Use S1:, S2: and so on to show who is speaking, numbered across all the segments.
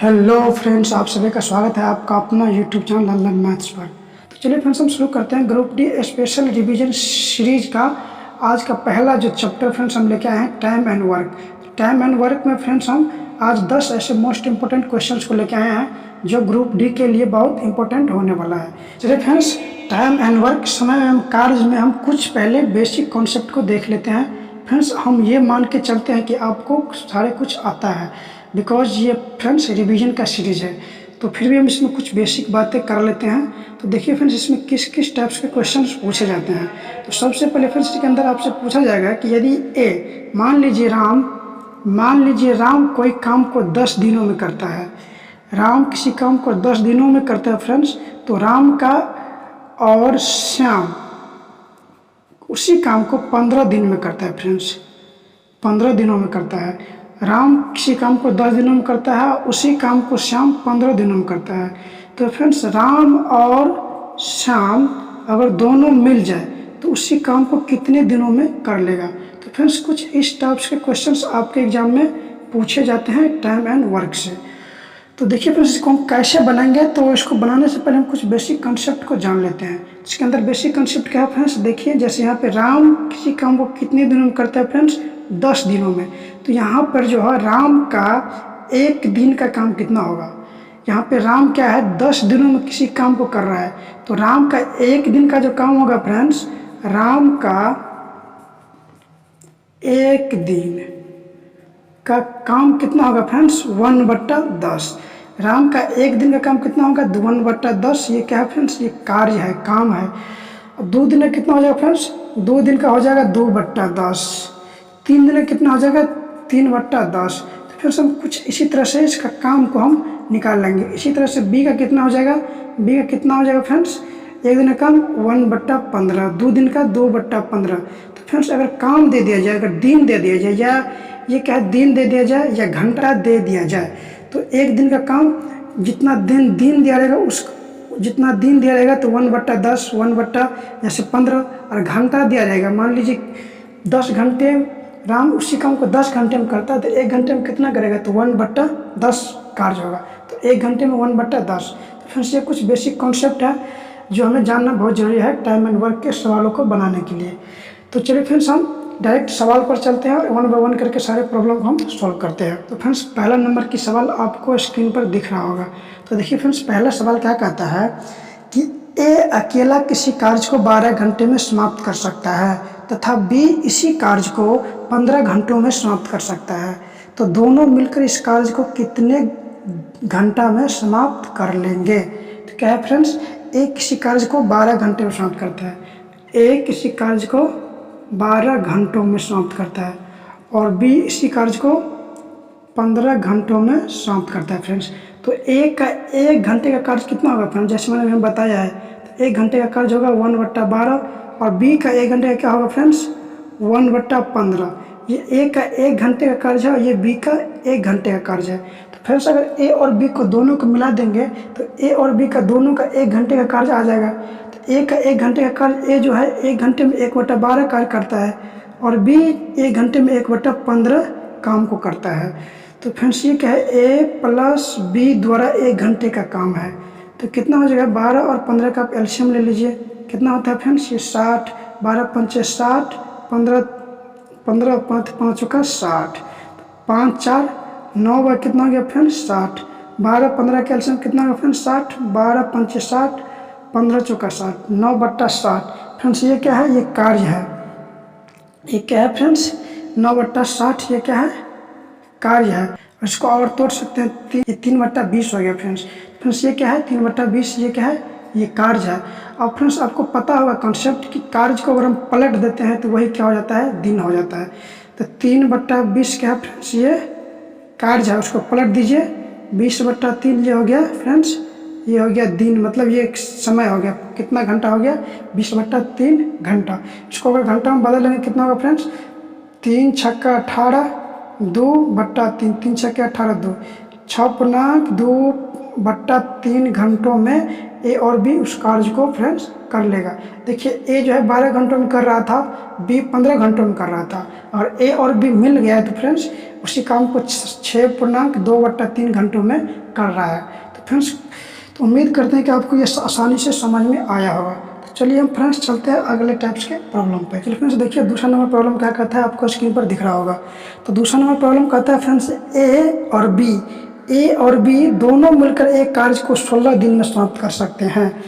S1: Hello friends, आप सभी का स्वागत है आपका अपना यूट्यूब चैनल लर्न मैथ्स पर। तो चलिए फ्रेंड्स, हम शुरू करते हैं group D special revision series का। आज का पहला जो चैप्टर फ्रेंड्स हम लेके आए हैं time and work. Time and work में फ्रेंड्स हम आज 10 ऐसे मोस्ट इंपॉर्टेंट क्वेश्चंस को लेके आए हैं जो ग्रुप डी के लिए बहुत इंपॉर्टेंट होने वाला है। चलिए फ्रेंड्स, टाइम एंड वर्क समय एवं कार्य में हम कुछ पहले बेसिक कॉन्सेप्ट को देख लेते हैं। फ्रेंड्स, हम ये मान के चलते हैं कि आपको सारे कुछ आता है, बिकॉज ये फ्रेंड्स रिवीजन का सीरीज है, तो फिर भी हम इसमें कुछ बेसिक बातें कर लेते हैं। तो देखिए फ्रेंड्स, इसमें किस किस टाइप्स के क्वेश्चंस पूछे जाते हैं। तो सबसे पहले फ्रेंड्स इसके अंदर आपसे पूछा जाएगा कि यदि ए मान लीजिए राम कोई काम को 10 दिनों में करता है। राम किसी काम को 10 दिनों में करता है फ्रेंड्स, तो राम का और श्याम उसी काम को 15 दिन में करता है। फ्रेंड्स 15 दिनों में करता है। राम किसी काम को 10 दिनों में करता है, उसी काम को श्याम 15 दिनों में करता है। तो फ्रेंड्स राम और श्याम अगर दोनों मिल जाए तो उसी काम को कितने दिनों में कर लेगा। तो फ्रेंड्स कुछ इस टाइप्स के क्वेश्चंस आपके एग्जाम में पूछे जाते हैं टाइम एंड वर्क से। तो देखिए फ्रेंड्स, इसको हम कैसे बनाएंगे, तो इसको बनाने से पहले हम कुछ बेसिक कंसेप्ट को जान लेते हैं। इसके अंदर बेसिक कंसेप्ट क्या है फ्रेंड्स, देखिए जैसे यहाँ पे राम किसी काम को कितने दिनों में करता है फ्रेंड्स, 10 दिनों में। तो यहाँ पर जो है राम का एक दिन का काम कितना होगा। यहाँ पे राम क्या है 10 दिनों में किसी काम को कर रहा है, तो राम का एक दिन का जो काम होगा फ्रेंड्स, राम का एक दिन का काम कितना होगा फ्रेंड्स, 1/10। राम का एक दिन का काम कितना होगा, 1/10। ये क्या है फ्रेंड्स, ये कार्य है, काम है। अब 2 दिन का कितना हो जाएगा फ्रेंड्स, 2 दिन का हो जाएगा 2/10। 3 दिन का कितना हो जाएगा, 3/10। तो फिर हम कुछ इसी तरह से इसका काम को हम निकाल लेंगे। इसी तरह से बी का कितना हो जाएगा, बी का कितना हो जाएगा फ्रेंड्स, एक दिन का काम 1/15, 2 दिन का 2/15। तो फ्रेंड्स अगर काम दे दिया जाए, अगर दिन दे दिया जाए, या ये क्या है दिन दे दिया जाए या घंटा दे दिया जाए, तो एक दिन का काम जितना दिन दिया रहेगा जितना दिन दिया रहेगा तो 1/10, 1/15। और घंटा दिया रहेगा, मान लीजिए 10 घंटे राम उसी काम को 10 घंटे में करता है, तो 1 घंटे में कितना करेगा, तो 1/10 कार्य होगा। तो 1 घंटे में 1/10। तो फिर से कुछ बेसिक कॉन्सेप्ट है जो हमें जानना बहुत जरूरी है टाइम एंड वर्क के सवालों को बनाने के लिए। तो चलिए फ्रेंड्स, हम डायरेक्ट सवाल पर चलते हैं और 1 बाय 1 करके सारे प्रॉब्लम को हम सॉल्व करते हैं। तो फ्रेंड्स पहला नंबर की सवाल आपको स्क्रीन पर दिख रहा होगा। तो देखिए फ्रेंड्स, पहला सवाल क्या कहता है कि ए अकेला किसी कार्य को 12 घंटे में समाप्त कर सकता है तथा बी इसी कार्य को 15 घंटों में समाप्त कर सकता है। तो दोनों मिलकर इस कार्य को कितने घंटा में समाप्त कर लेंगे। तो क्या है फ्रेंड्स, ए किसी कार्य को 12 घंटे में समाप्त करता है, ए किसी कार्य को 12 घंटों में समाप्त करता है, और बी इसी कार्य को 15 घंटों में समाप्त करता है। फ्रेंड्स तो ए का 1 घंटे का कार्य कितना होगा फ्रेंड्स, जैसे मैंने अभी बताया है, तो 1 घंटे का कार्य होगा 1/12, और बी का 1 घंटे का क्या होगा फ्रेंड्स, 1/15। ये ए का 1 घंटे का कार्य है, ये बी का 1 घंटे का कार्य है। तो फ्रेंड्स अगर ए और बी को दोनों को मिला देंगे तो ए और बी का दोनों का 1 घंटे का कार्य आ जाएगा। तो ए का 1 घंटे का कार्य, ए जो है 1 घंटे में 1/12 कार्य करता है, और बी 1 घंटे में 1/15 काम को करता है। तो फ्रेंड्स ये क्या है, ए प्लस बी द्वारा 1 घंटे का काम है। तो कितना हो जाएगा, 12 और 15 का आप एलसीएम ले लीजिए, कितना होता है फ्रेंड्स, ये 60, 12 पंचे 60, 15 5 का 60, 5 4 9 बार कितना हो गया फ्रेंड्स, 60, 12 15 का एलसीएम कितना होगा फ्रेंड्स, 60, 12 पंचे 60, 15 चौका 60, 9/60। फ्रेंड्स ये क्या है, ये कार्य है। ये क्या है फ्रेंड्स, 9/60, ये क्या है, कार्य है। इसको और तोड़ सकते हैं, ये 3/20 हो गया फ्रेंड्स। फ्रेंड्स ये क्या है, 3/20, ये क्या है, ये कार्य है। अब फ्रेंड्स आपको पता होगा कॉन्सेप्ट कि कार्य को अगर हम पलट देते हैं तो वही क्या हो जाता है, दिन हो जाता है। तो 3/20 क्या है फ्रेंड्स, ये कार्य है, उसको पलट दीजिए, 20/3 ये हो गया फ्रेंड्स, ये हो गया दिन, मतलब ये एक समय हो गया, कितना घंटा हो गया, 20/3 घंटा। इसको अगर घंटा में बदल लेंगे कितना होगा फ्रेंड्स, 3 छक्का 18, 2/3, 3 छक्के 18, 2, 6 पूर्णांक 2 1/3 घंटों में ए और बी उस कार्य को फ्रेंड्स कर लेगा। देखिए ए जो है 12 घंटों में कर रहा था, बी 15 घंटों में कर रहा था, और ए और बी मिल गया है तो फ्रेंड्स उसी काम को 6.2/3 घंटों में कर रहा है। तो फ्रेंड्स तो उम्मीद करते हैं कि आपको ये आसानी से समझ में आया होगा। तो चलिए हम फ्रेंड्स चलते हैं अगले टाइप्स के प्रॉब्लम पे। चलिए फ्रेंड्स देखिए दूसरा नंबर प्रॉब्लम क्या कहता है, आपको स्क्रीन पर दिख रहा होगा। तो दूसरा नंबर प्रॉब्लम कहता है फ्रेंड्स ए और बी दोनों मिलकर एक कार्य को 16 दिन में समाप्त कर सकते हैं।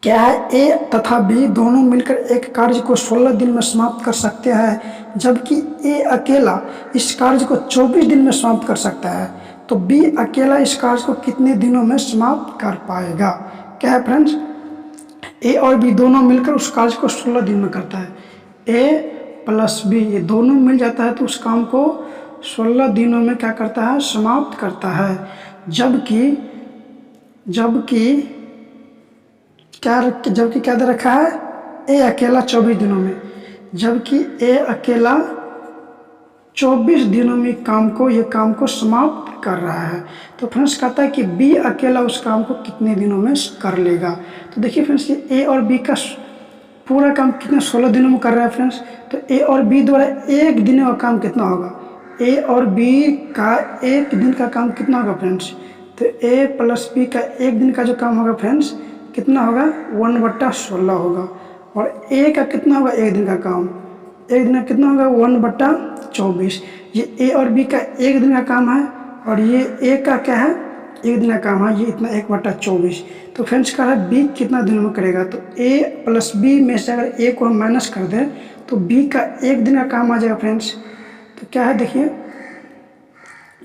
S1: क्या है, ए तथा बी दोनों मिलकर एक कार्य को 16 दिन में समाप्त कर सकते हैं, जबकि ए अकेला इस कार्य को 24 दिन में समाप्त कर सकता है। तो बी अकेला इस कार्य को कितने दिनों में समाप्त कर पाएगा। क्या है फ्रेंड्स, ए और बी दोनों मिलकर उस कार्य को 16 दिन में करता है। ए प्लस बी ये दोनों मिल जाता है तो उस काम को 16 दिनों में क्या करता है, समाप्त करता है। जबकि क्या दे रखा है, ए अकेला 24 दिनों में, जबकि ए अकेला 24 दिनों में ये काम को समाप्त कर रहा है। तो फ्रेंड्स कहता है कि बी अकेला उस काम को कितने दिनों में कर लेगा। तो देखिए फ्रेंड्स ये ए और बी का पूरा काम कितने 16 दिनों में कर रहा है फ्रेंड्स। तो ए और बी द्वारा एक दिन का काम कितना होगा, ए और बी का एक दिन का काम कितना होगा फ्रेंड्स। तो ए प्लस बी का एक दिन का जो काम होगा फ्रेंड्स कितना होगा, 1/16 होगा। और ए का कितना होगा, एक दिन का काम, एक दिन का कितना होगा, 1/24। ये ए और बी का एक दिन का काम है और ये ए का क्या है, एक दिन का काम है, ये इतना 1/24। तो फ्रेंड्स कह रहा है बी कितना दिनों में करेगा। तो ए प्लस बी में से अगर ए को हम माइनस कर दें तो बी का एक दिन का काम आ जाएगा फ्रेंड्स। तो क्या है देखिए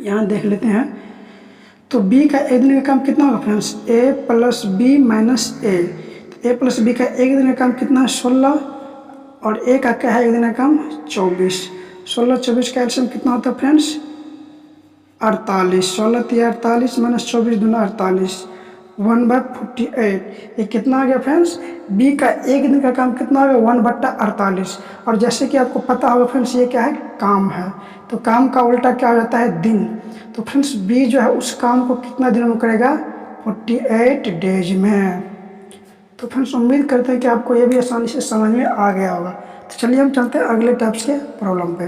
S1: यहाँ देख लेते हैं। तो b का एक दिन का काम कितना होगा friends, a plus B minus A. तो a प्लस बी का एक दिन का काम कितना है, 16, और a का क्या है एक दिन का काम 24। 16-24 का एल्सियम कितना होता है फ्रेंड्स, 48। 16 × 48 माइनस 24 दूना 48, 1/48। ये कितना आ गया फ्रेंड्स, b का एक दिन का काम कितना होगा, 1/48। और जैसे कि आपको पता होगा फ्रेंड्स ये क्या है, काम है, तो काम का उल्टा क्या हो जाता है, दिन। तो फ्रेंड्स बी जो है उस काम को कितना दिनों में करेगा, 48 डेज में। तो फ्रेंड्स उम्मीद करते हैं कि आपको ये भी आसानी से समझ में आ गया होगा। तो चलिए हम चलते हैं अगले टाइप्स के प्रॉब्लम पे।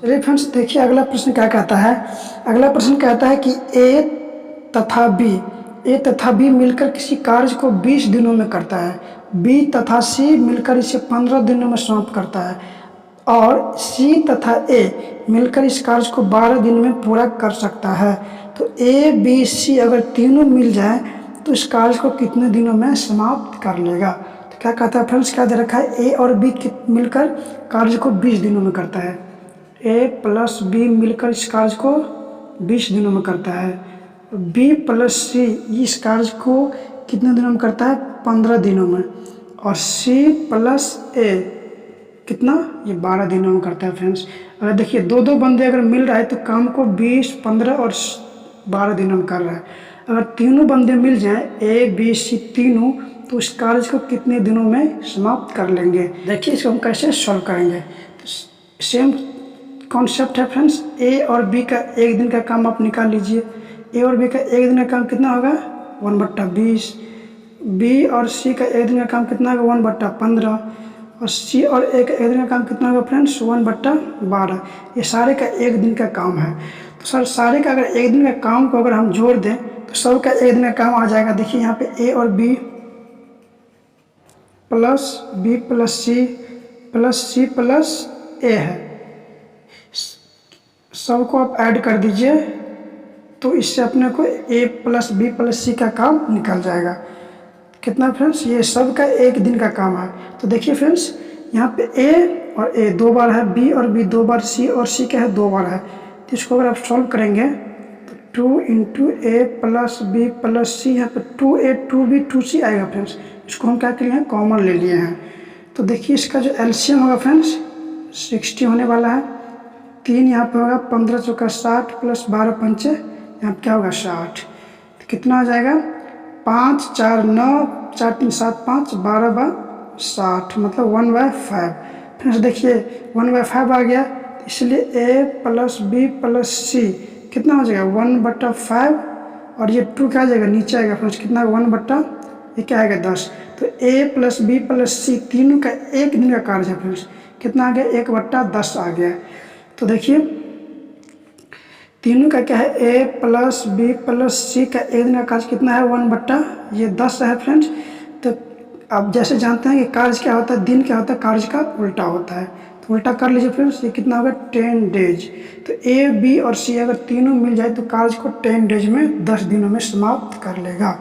S1: चलिए फ्रेंड्स देखिए अगला प्रश्न क्या कहता है। अगला प्रश्न कहता है कि ए तथा बी मिलकर किसी कार्य को 20 दिनों में करता है, बी तथा सी मिलकर इसे 15 दिनों में समाप्त करता है, और सी तथा ए मिलकर इस कार्य को 12 दिन में पूरा कर सकता है। तो ए बी सी अगर तीनों मिल जाए तो इस कार्य को कितने दिनों में समाप्त कर लेगा। तो क्या कहता है फ्रेंड्स, क्या दे रखा है, ए और बी मिलकर कार्य को 20 दिनों में करता है, ए प्लस बी मिलकर इस कार्य को 20 दिनों में करता है, बी प्लस सी इस कार्य को कितने दिनों में करता है, 15 दिनों में, और सी प्लस ए कितना, ये 12 दिनों में करता है फ्रेंड्स। अगर देखिए दो बंदे अगर मिल रहा है तो काम को 20, 15 और 12 दिनों में कर रहा है। अगर तीनों बंदे मिल जाएं ए बी सी तीनों, तो उस कार्य को कितने दिनों में समाप्त कर लेंगे। देखिए इसको हम कैसे सॉल्व करेंगे। तो सेम कॉन्सेप्ट है फ्रेंड्स, ए और बी का एक दिन का काम आप निकाल लीजिए। ए और बी का एक दिन का काम कितना होगा, 1/20। बी और सी का एक दिन का काम कितना होगा, 1/15। और सी और ए का एक दिन का काम कितना होगा फ्रेंड्स, 1/12। ये सारे का एक दिन का काम है। तो सर सारे का अगर एक दिन का काम को अगर हम जोड़ दें तो सब का एक दिन का काम आ जाएगा। देखिए यहाँ पे ए और बी प्लस सी प्लस ए है, सबको आप ऐड कर दीजिए तो इससे अपने को ए प्लस बी प्लस सी का काम निकल जाएगा। कितना फ्रेंड्स, ये सब का एक दिन का काम है। तो देखिए फ्रेंड्स यहाँ पे ए और ए 2 बार है, बी और बी 2 बार, सी और सी क्या है 2 बार है। तो इसको अगर आप सॉल्व करेंगे तो 2 × ए प्लस बी प्लस सी, यहाँ पे 2a 2b 2c आएगा फ्रेंड्स। इसको हम क्या किए हैं, कॉमन ले लिए हैं। तो देखिए इसका जो एलसीएम होगा फ्रेंड्स 60 होने वाला है। 3 यहाँ पे होगा, 15 × 4 = 60 प्लस 12 × 5 यहाँ पे क्या होगा 60। तो कितना आ जाएगा, 5 4 9 4 3 7 5 12/60 मतलब 1/5। फ्रेंड्स देखिए 1/5 आ गया, इसलिए ए प्लस बी प्लस सी कितना हो जाएगा, 1/5 और ये 2 क्या आ जाएगा, नीचे आएगा फ्रेंड्स, कितना 1 बट्टा ये क्या आएगा 10। तो A प्लस बी प्लस सी तीनों का एक दिन का कार्य है फ्रेंड्स, कितना आ गया 1 बट्टा 10 आ गया। तो देखिए तीनों का क्या है, A प्लस बी प्लस सी का एक दिन का कार्य कितना है 1 बट्टा ये 10 है फ्रेंड्स। तो आप जैसे जानते हैं कि कार्य क्या होता है, दिन क्या होता है, कार्य का उल्टा होता है। तो उल्टा कर लीजिए फ्रेंड्स, ये कितना होगा 10 डेज। तो ए बी और सी अगर तीनों मिल जाए तो कार्य को 10 डेज में 10 दिनों में समाप्त कर लेगा।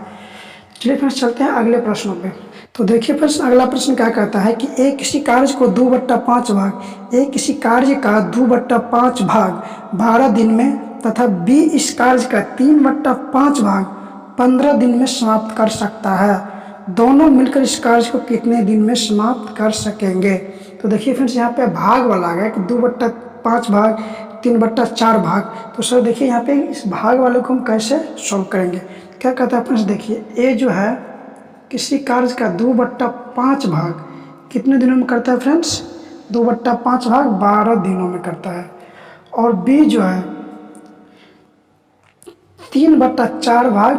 S1: चलिए फ्रेंड्स चलते हैं अगले प्रश्नों पे। तो देखिए फ्रेंड्स अगला प्रश्न क्या कहता है कि ए किसी कार्य को 2/5 भाग, ए किसी कार्य का 2/5 भाग 12 दिन में तथा बी इस कार्य का 3/5 भाग 15 दिन में समाप्त कर सकता है। दोनों मिलकर इस कार्य को कितने दिन में समाप्त कर सकेंगे। तो देखिए फ्रेंड्स यहाँ पे भाग वाला आ गया कि 2/5 भाग 3/4 भाग। तो सर देखिए यहाँ पे इस भाग वाले को हम कैसे सॉल्व करेंगे। क्या कहता है फ्रेंड्स, देखिए ए जो है किसी कार्य का 2/5 भाग कितने दिनों में करता है फ्रेंड्स, 2/5 भाग 12 दिनों में करता है। और बी जो है 3/4 भाग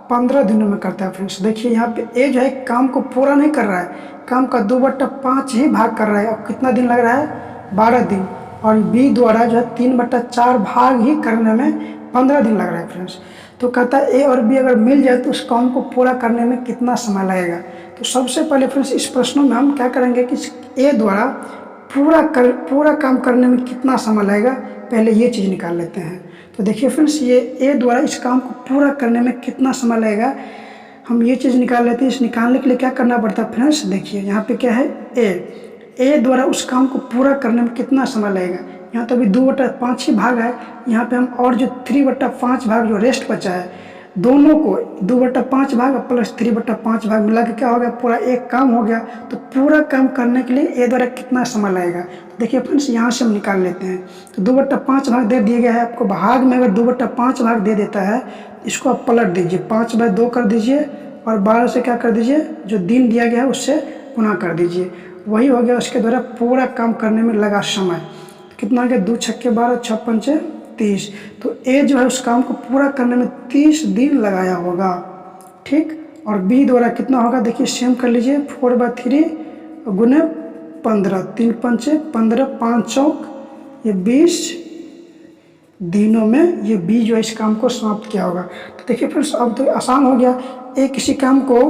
S1: 15 दिनों में करता है फ्रेंड्स। देखिए यहाँ पे ए जो है काम को पूरा नहीं कर रहा है, काम का 2/5 ही भाग कर रहा है। अब कितना दिन लग रहा है 12 दिन। और बी द्वारा जो है 3/4 भाग ही करने में 15 दिन लग रहा है फ्रेंड्स। तो कहता है ए और बी अगर मिल जाए तो उस काम को पूरा करने में कितना समय लगेगा। तो सबसे पहले फ्रेंड्स इस प्रश्नों में हम क्या करेंगे कि ए द्वारा पूरा काम करने में कितना समय लगेगा, पहले ये चीज़ निकाल लेते हैं। तो देखिए फ्रेंड्स ये ए द्वारा इस काम को पूरा करने में कितना समय लगेगा, हम ये चीज़ निकाल लेते हैं। इस निकालने के लिए क्या करना पड़ता है फ्रेंड्स, देखिए यहाँ पे क्या है ए द्वारा उस काम को पूरा करने में कितना समय लगेगा। यहाँ तो अभी 2/5 ही भाग है, यहाँ पे हम और जो 3/5 भाग जो रेस्ट बचा है दोनों को 2/5 भाग प्लस 3/5 भाग मिला के क्या हो गया, पूरा एक काम हो गया। तो पूरा काम करने के लिए ए द्वारा कितना समय लगेगा, तो देखिए फ्रेंड्स यहाँ से हम निकाल लेते हैं। तो 2/5 भाग दे दिया गया है आपको, भाग में अगर 2/5 भाग दे देता है इसको आप पलट दीजिए, 5/2 कर दीजिए और 12 से क्या कर दीजिए, जो दिन दिया गया है उससे गुणा कर दीजिए, वही हो गया उसके द्वारा पूरा काम करने में लगा समय। कितना आ गया 2 छक्के 12 6 पंचे 30। तो ए जो है उस काम को पूरा करने में 30 दिन लगाया होगा, ठीक। और बी द्वारा कितना होगा, देखिए सेम कर लीजिए, 4/3 गुने 15, 3 पंचे 15, 5 चौक ये 20 दिनों में ये बी जो है इस काम को समाप्त किया होगा। तो देखिए फ्रेंड्स अब तो आसान हो गया, ए किसी काम को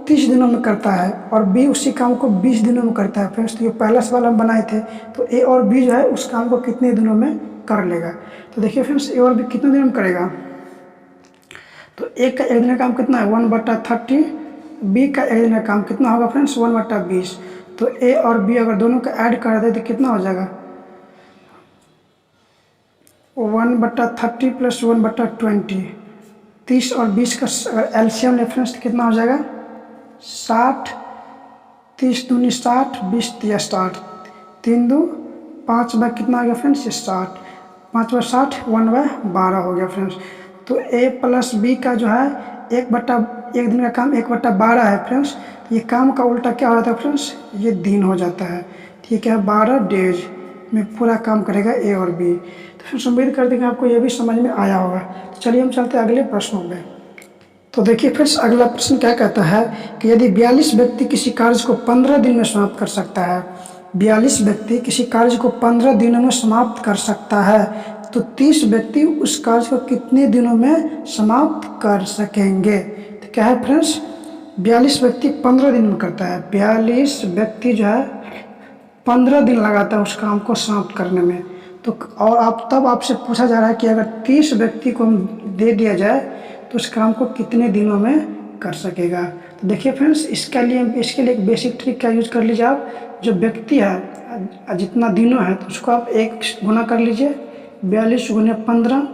S1: 30 दिनों में करता है और बी उसी काम को 20 दिनों में करता है फ्रेंड्स। तो ये पहला सवाल हम बनाए थे, तो ए और बी जो है उस काम को कितने दिनों में कर लेगा। तो देखिए फ्रेंड्स ए और बी कितने दिनों में करेगा, तो ए का एक दिन का काम कितना है 1/30, बी का एक दिन का काम कितना होगा फ्रेंड्स 1/20। तो ए और बी अगर दोनों का ऐड कर दे तो कितना हो जाएगा 1/30 प्लस 1/20, 30 और 20 का अगर एलसीएम ले फ्रेंड्स तो कितना हो जाएगा 60, 30 दूनी 60, 20 तिया 60, 3 2 5 बाय कितना आ गया फ्रेंड्स ये 60, 5/60 1/12 हो गया फ्रेंड्स। तो ए प्लस बी का जो है एक दिन का काम 1/12 है फ्रेंड्स। ये काम का उल्टा क्या हो जाता है फ्रेंड्स, ये दिन हो जाता है, ठीक है। 12 डेज में पूरा काम करेगा ए और बी। तो फ्रेंड्स उम्मीद करते हैं कि आपको ये भी समझ में आया होगा। तो चलिए हम चलते हैं अगले प्रश्नों में। तो देखिए फ्रेंड्स अगला प्रश्न क्या कहता है कि यदि 42 व्यक्ति किसी कार्य को 15 दिन में समाप्त कर सकता है, 42 व्यक्ति किसी कार्य को 15 दिनों में समाप्त कर सकता है, तो 30 व्यक्ति उस कार्य को कितने दिनों में समाप्त कर सकेंगे। तो क्या है फ्रेंड्स 42 व्यक्ति 15 दिन में करता है, 42 व्यक्ति जो है 15 दिन लगाता है उस काम को समाप्त करने में। तो और आप तब आपसे पूछा जा रहा है कि अगर 30 व्यक्ति को हम दे दिया जाए तो उस काम को कितने दिनों में कर सकेगा। तो देखिए फ्रेंड्स इसके लिए एक बेसिक ट्रिक का यूज कर लीजिए आप, जो व्यक्ति है जितना दिनों है तो उसको आप 1 गुना कर लीजिए, 42 गुने 15,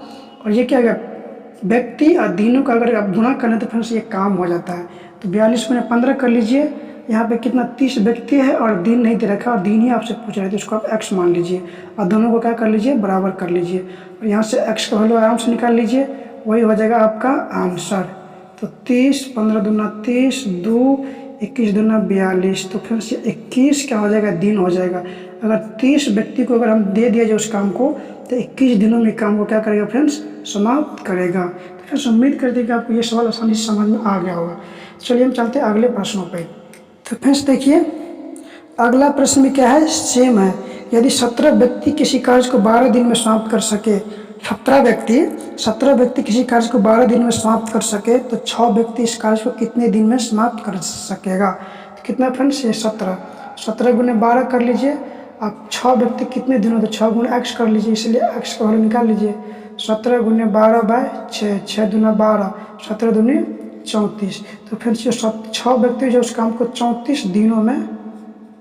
S1: और ये क्या है व्यक्ति और दिनों का अगर आप गुना कर लें तो फ्रेंड्स ये काम हो जाता है। तो 42 गुने 15 कर लीजिए, यहाँ पे कितना 30 व्यक्ति है और दिन नहीं दे रखा और दिन ही आपसे पूछ रहे थे, उसको आप x मान लीजिए और दोनों को क्या कर लीजिए बराबर कर लीजिए, और यहाँ से x का वैल्यू आराम से निकाल लीजिए, वही हो जाएगा आपका आंसर। तो 30, 15 दूना 30, 2 21 दूना 42, तो फिर से 21 क्या हो जाएगा दिन हो जाएगा। अगर 30 व्यक्ति को अगर हम दे दिया जाए उस काम को, तो 21 दिनों में काम को क्या करेगा फ्रेंड्स, समाप्त करेगा। तो फ्रेंड्स उम्मीद करते हैं कि आपको ये सवाल आसानी से समझ में आ गया होगा। चलिए हम चलते हैं अगले प्रश्नों पे। तो फ्रेंड्स देखिए अगला प्रश्न में क्या है, सेम है। यदि 17 व्यक्ति किसी कार्य को 12 दिन में समाप्त कर सके, 17 व्यक्ति किसी कार्य को 12 दिन में समाप्त कर सके, तो 6 व्यक्ति इस कार्य को कितने दिन में समाप्त कर सकेगा। तो कितना फ्रेंड्स, ये 17 गुने 12 कर लीजिए। अब 6 व्यक्ति कितने दिन हो, तो 6 गुने x कर लीजिए, इसलिए x का वैल्यू निकाल लीजिए। 17 गुने 12 बाय 6, 6 दूना 12, 17 दूनी 34। तो फ्रेंड्स ये 6 व्यक्ति जो उस काम को 34 दिनों में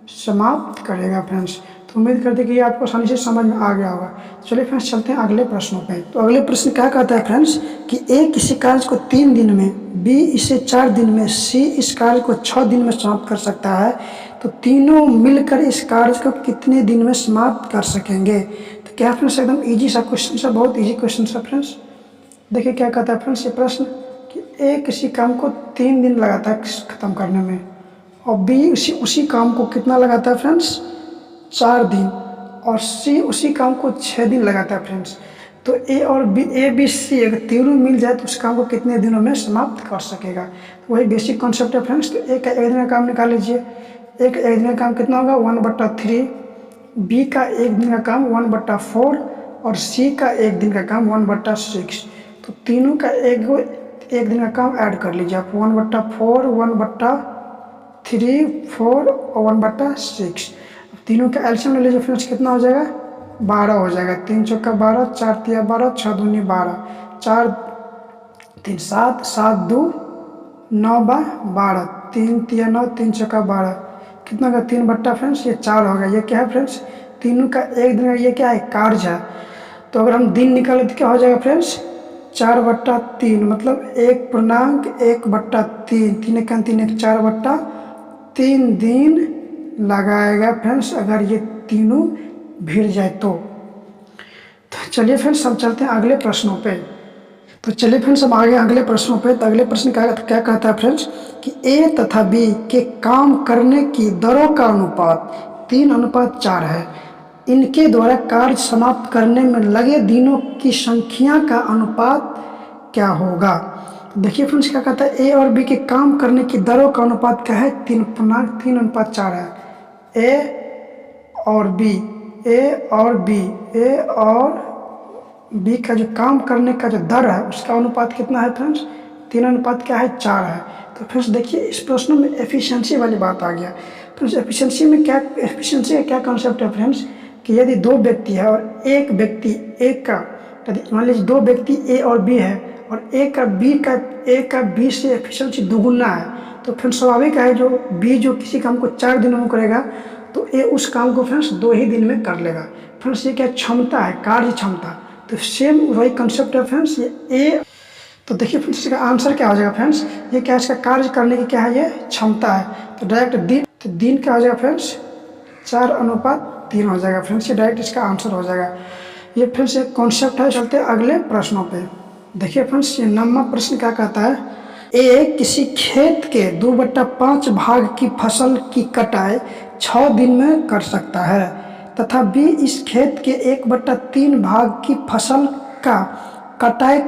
S1: समाप्त करेगा फ्रेंड्स। तो उम्मीद करते हैं कि ये आपको आसानी से समझ में आ गया होगा। चलिए फ्रेंड्स चलते हैं अगले प्रश्नों पे। तो अगले प्रश्न क्या कहता है फ्रेंड्स कि ए किसी कार्य को 3 दिन में, बी इसे 4 दिन में, सी इस कार्य को 6 दिन में समाप्त कर सकता है, तो तीनों मिलकर इस कार्य को कितने दिन में समाप्त कर सकेंगे। तो क्या फ्रेंड्स एकदम ईजी सा क्वेश्चन है, बहुत ईजी क्वेश्चन है फ्रेंड्स। देखिए क्या कहता है फ्रेंड्स ये प्रश्न कि ए किसी काम को 3 दिन लगाता है ख़त्म करने में, और बी उसी काम को कितना लगाता है फ्रेंड्स, 4 दिन, और सी उसी काम को 6 दिन लगाता है फ्रेंड्स। तो ए बी सी अगर तीनों मिल जाए तो उस काम को कितने दिनों में समाप्त कर सकेगा। तो वही बेसिक कॉन्सेप्ट है फ्रेंड्स। तो ए का 1 दिन का काम निकाल लीजिए। ए का 1 दिन का काम कितना होगा, 1/3, बी का 1 दिन का काम 1/4, और सी का 1 दिन का काम 1/6। तो तीनों का एक दिन का काम ऐड कर लीजिए आप, 1/4, 1/3, 4 और 1/6। तीनों का एलसीएम ले लीजिए फ्रेंड्स, कितना हो जाएगा, 12 हो जाएगा। 3 चौका 12, 4 तिया 12, 6 दूनी 12, 4 3 7, 7 2 9/12, 3 तिया 9, 3 चौका 12, कितना का 3 फ्रेंड्स ये 4 होगा। ये क्या है फ्रेंड्स, तीनों का 1 दिन का ये क्या है, कार्य है। तो अगर हम दिन निकालें तो क्या हो जाएगा फ्रेंड्स, 4/3, मतलब 1.1/3, 3 का 3 4/3 दिन लगाएगा फ्रेंड्स अगर ये तीनों भिड़ जाए तो। चलिए फ्रेंड्स हम चलते हैं अगले प्रश्नों पे। तो चलिए फ्रेंड्स हम आगे अगले प्रश्नों पे। तो अगले प्रश्न क्या कहता है फ्रेंड्स कि ए तथा बी के काम करने की दरों का अनुपात 3:4 है। इनके द्वारा कार्य समाप्त करने में लगे दिनों की संख्या का अनुपात क्या होगा। देखिए फ्रेंड्स क्या कहता है, ए और बी के काम करने की दरों का अनुपात क्या है, 3:4 है। ए और बी बी का जो काम करने का जो दर है उसका अनुपात कितना है फ्रेंड्स, 3:4 है। तो फ्रेंड्स देखिए इस प्रश्न में एफिशिएंसी वाली बात आ गया। फ्रेंड्स एफिशिएंसी का क्या कॉन्सेप्ट है फ्रेंड्स कि यदि 2 व्यक्ति है और एक व्यक्ति ए का, मान लीजिए 2 व्यक्ति ए और बी है और ए का बी से एफिशिएंसी दुगुना है, तो फ्रेंड्स स्वाभाविक है जो बी जो किसी काम को 4 दिनों में करेगा तो ए उस काम को फ्रेंड्स 2 ही दिन में कर लेगा। फ्रेंड्स ये क्या क्षमता है, कार्य क्षमता। तो सेम वही कंसेप्ट है फ्रेंड्स ये ए। तो देखिए फ्रेंड्स इसका आंसर क्या हो जाएगा फ्रेंड्स, ये क्या इसका कार्य करने की क्या है, ये क्षमता है। तो डायरेक्ट दिन क्या हो जाएगा फ्रेंड्स, 4:3 हो जाएगा फ्रेंड्स, ये डायरेक्ट इसका आंसर हो जाएगा। ये फ्रेंड्स एक कॉन्सेप्ट है। चलते अगले प्रश्नों पे। देखिए फ्रेंड्स ये 9वां प्रश्न क्या कहता है, ए किसी खेत के 2/5 भाग की फसल की कटाई 6 दिन में कर सकता है तथा बी इस खेत के 1/3 भाग की फसल का कटाई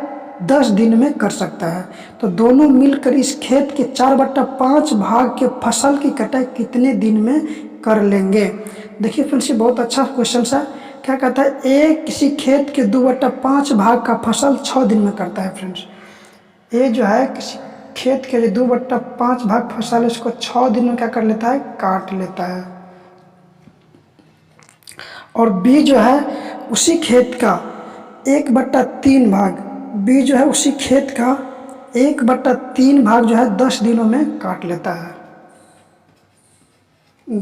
S1: 10 दिन में कर सकता है। तो दोनों मिलकर इस खेत के 4/5 भाग के फसल की कटाई कितने दिन में कर लेंगे। देखिए फ्रेंड्स ये बहुत अच्छा क्वेश्चन है। क्या कहता है, ए किसी खेत के 2/5 भाग का फसल 6 दिन में करता है फ्रेंड्स। ए जो है किसी खेत के 2/5 भाग फसल है इसको 6 दिन में क्या कर लेता है, काट लेता है। और बी जो है उसी खेत का 1/3 भाग, बी जो है उसी खेत का 1/3 भाग जो है 10 दिनों में काट लेता है,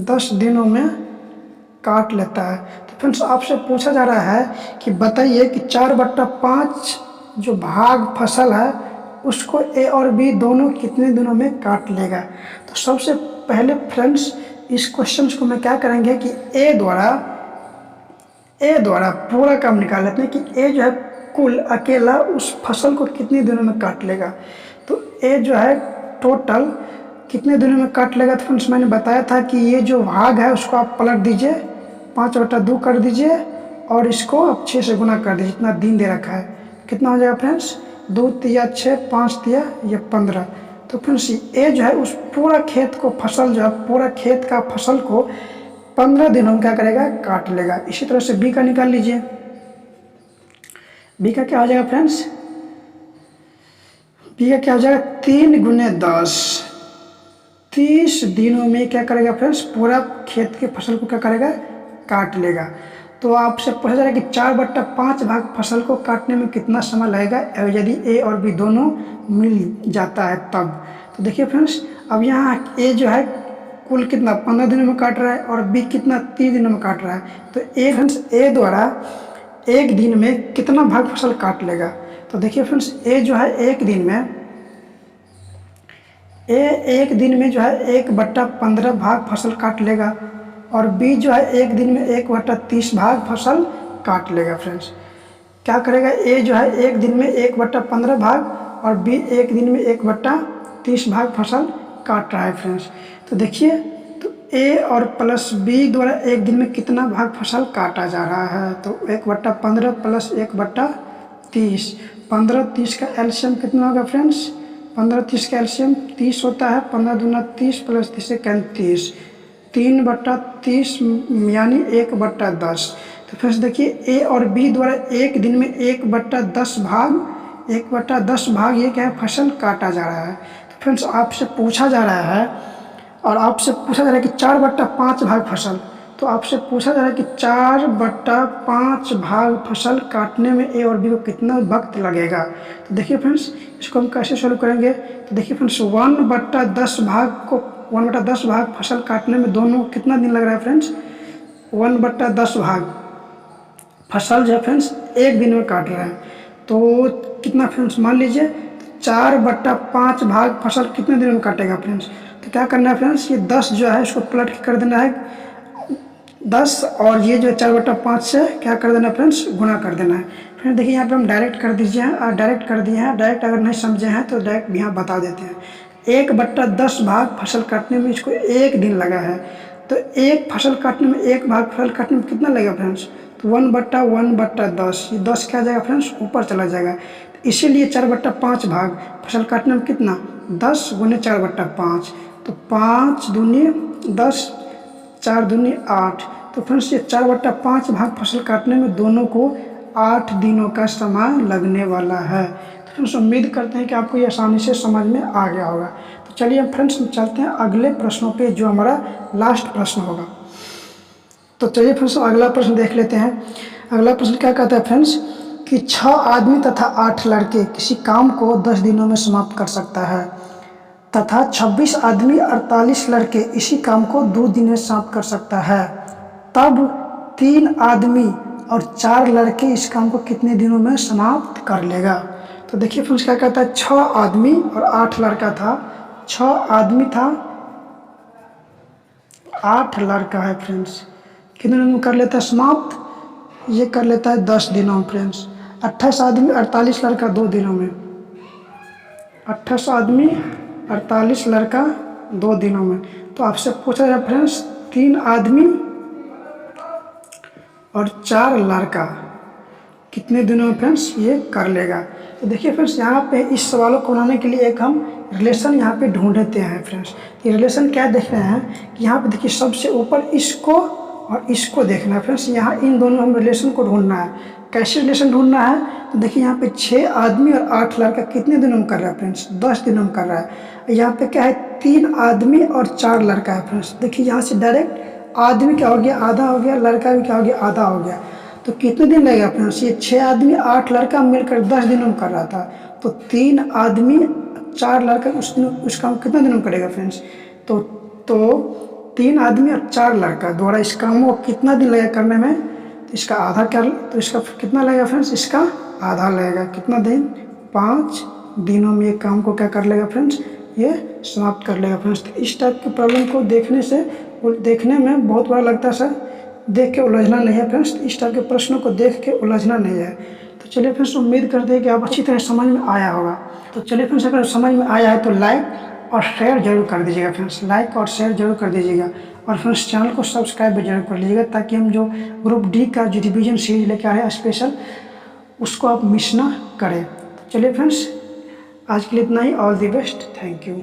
S1: 10 दिनों में काट लेता है। तो फ्रेंड्स आपसे पूछा जा रहा है कि बताइए कि 4/5 जो भाग फसल है उसको ए और बी दोनों कितने दिनों में काट लेगा। तो सबसे पहले फ्रेंड्स इस क्वेश्चन को मैं क्या करेंगे कि ए द्वारा पूरा काम निकाल लेते हैं कि ए जो है कुल अकेला उस फसल को कितने दिनों में काट लेगा। तो ए जो है टोटल कितने दिनों में काट लेगा। तो फ्रेंड्स मैंने बताया था कि ये जो भाग है उसको आप पलट दीजिए 5/2 कर दीजिए और इसको अब 6 से गुना कर दीजिए, इतना दिन दे रखा है। कितना हो जाएगा फ्रेंड्स, 2 तिया 6, 5 तिया ये 15। तो फ्रेंड्स ये जो है उस पूरा खेत को फसल जो है पूरा खेत का फसल को 15 दिनों में क्या करेगा, काट लेगा। इसी तरह से बी का निकाल लीजिए। बी का क्या हो जाएगा फ्रेंड्स, बी का क्या हो जाएगा, 3 गुने 10, 30 दिनों में क्या करेगा फ्रेंड्स, पूरा खेत के फसल को क्या करेगा, काट लेगा। तो आपसे पूछा जा रहा है कि 4/5 भाग फसल को काटने में कितना समय लगेगा यदि ए और बी दोनों मिल जाता है तब। तो देखिए फ्रेंड्स, अब यहाँ ए जो है कुल कितना 15 दिनों में काट रहा है और बी कितना 30 दिनों में काट रहा है। तो ए फ्रेंड्स ए द्वारा एक दिन में कितना भाग फसल काट लेगा। तो देखिए फ्रेंड्स, ए जो है एक दिन में जो है 1/15 भाग फसल काट लेगा और बी जो है एक दिन में 1/30 भाग फसल काट लेगा। फ्रेंड्स क्या करेगा, ए जो है एक दिन में 1/15 भाग और बी एक दिन में 1/30 भाग फसल काट रहा है। फ्रेंड्स तो देखिए, तो ए और प्लस बी द्वारा एक दिन में कितना भाग फसल काटा जा रहा है। तो 1/15 प्लस 1/30, 15-30 का एलसीएम कितना होगा फ्रेंड्स, 15-30 का एलसीएम 30 होता है। 15 दूना 30 प्लस 30 से 35, 3/30 यानी 1/10। तो फ्रेंड्स देखिए, ए और बी द्वारा एक दिन में 1/10 भाग ये क्या है, फसल काटा जा रहा है। तो फ्रेंड्स आपसे पूछा जा रहा है और आपसे पूछा जा रहा है कि 4/5 भाग फसल। तो आपसे पूछा जा रहा है कि 4/5 भाग फसल काटने में ए और बी को कितना वक्त लगेगा। तो देखिए फ्रेंड्स, इसको हम कैसे सॉल्व करेंगे। तो देखिए फ्रेंड्स, 1/10 भाग फसल काटने में दोनों को कितना दिन लग रहा है फ्रेंड्स, 1/10 भाग फसल जो है फ्रेंड्स एक दिन में काट रहा है। तो कितना फ्रेंड्स, मान लीजिए 4/5 भाग फसल कितने दिन में काटेगा फ्रेंड्स। तो क्या करना है फ्रेंड्स, ये 10 जो है इसको पलट के कर देना है 10 और ये जो 4/5 से क्या कर देना फ्रेंड्स, गुना कर देना है। फ्रेंड्स देखिए यहाँ पे हम डायरेक्ट कर दिए हैं। डायरेक्ट अगर नहीं समझे हैं तो डायरेक्ट यहाँ बता देते हैं। 1/10 भाग फसल काटने में इसको एक दिन लगा है। तो एक फसल काटने में एक भाग फसल काटने में कितना लगेगा फ्रेंड्स, तो 1/10, ये 10 क्या जाएगा फ्रेंड्स, ऊपर चला जाएगा। तो इसीलिए 4/5 भाग फसल काटने में कितना, 10 गुने 4/5, तो 5 दूनी 10, 4 दूनी 8। तो फ्रेंड्स ये 4/5 भाग फसल काटने में दोनों को 8 दिनों का समय लगने वाला है। तो फ्रेंड्स उम्मीद करते हैं कि आपको ये आसानी से समझ में आ गया होगा। तो चलिए हम फ्रेंड्स चलते हैं अगले प्रश्नों पे, जो हमारा लास्ट प्रश्न होगा। तो चलिए फ्रेंड्स अगला प्रश्न देख लेते हैं। अगला प्रश्न क्या कहता है फ्रेंड्स, कि 6 आदमी तथा 8 लड़के किसी काम को 10 दिनों में समाप्त कर सकता है तथा 26 आदमी 48 लड़के इसी काम को 2 दिन में समाप्त कर सकता है, तब 3 आदमी और 4 लड़के इस काम को कितने दिनों में समाप्त कर लेगा। तो देखिए फ्रेंड्स क्या कहता है, 6 आदमी और 8 लड़का था। 6 आदमी था, 8 लड़का है फ्रेंड्स, कितने दिनों में कर लेता है समाप्त, ये कर लेता है 10 दिनों में फ्रेंड्स। 28 आदमी 48 लड़का 2 दिनों में, 28 आदमी 48 लड़का 2 दिनों में। तो आपसे पूछा जाए फ्रेंड्स, 3 आदमी और 4 लड़का कितने दिनों में फ्रेंड्स ये कर लेगा। तो देखिए फ्रेंड्स, यहाँ पे इस सवालों को बनाने के लिए एक हम रिलेशन यहाँ पे ढूंढते हैं फ्रेंड्स। ये रिलेशन क्या देख रहे हैं कि यहाँ पे देखिए सबसे ऊपर इसको और इसको देखना है फ्रेंड्स। यहाँ इन दोनों हम रिलेशन को ढूंढना है। कैसे रिलेशन ढूंढना है, तो देखिए यहाँ पे 6 आदमी और 8 लड़का कितने दिनों में कर रहा है फ्रेंड्स, 10 दिनों में कर रहा है। यहाँ पे क्या है, 3 आदमी और 4 लड़का है फ्रेंड्स। देखिए यहाँ से डायरेक्ट आदमी क्या हो गया, आधा हो गया, लड़का भी क्या हो गया, आधा हो गया। तो कितने दिन लगेगा फ्रेंड्स, ये 6 आदमी 8 लड़का मिलकर 10 दिनों में कर रहा था। तो 3 आदमी 4 लड़का उस काम कितने दिनों में करेगा फ्रेंड्स। तो 3 आदमी और 4 लड़का द्वारा इस काम को कितना दिन लगेगा करने में, तो इसका आधा क्या, तो इसका कितना लगेगा फ्रेंड्स, इसका आधा लगेगा। कितना दिन, 5 दिनों में ये काम को क्या कर लेगा फ्रेंड्स, ये समाप्त कर लेगा फ्रेंड्स। तो इस टाइप की प्रॉब्लम को देखने में बहुत बड़ा लगता है सर, देख के उलझना नहीं है फ्रेंड्स। इस टाइप के प्रश्नों को देख के उलझना नहीं है। तो चलिए फ्रेंड्स, उम्मीद करते हैं कि आप अच्छी तरह समझ में आया होगा। तो चलिए फ्रेंड्स, अगर समझ में आया है तो लाइक और शेयर जरूर कर दीजिएगा फ्रेंड्स, लाइक और शेयर जरूर कर दीजिएगा। और फ्रेंड्स चैनल को सब्सक्राइब भी जरूर कर लीजिएगा, ताकि हम जो ग्रुप डी का जो रिवीजन सीरीज लेकर आए हैं स्पेशल, उसको आप मिस ना करें। चलिए फ्रेंड्स, आज के लिए इतना ही। All the best, thank you.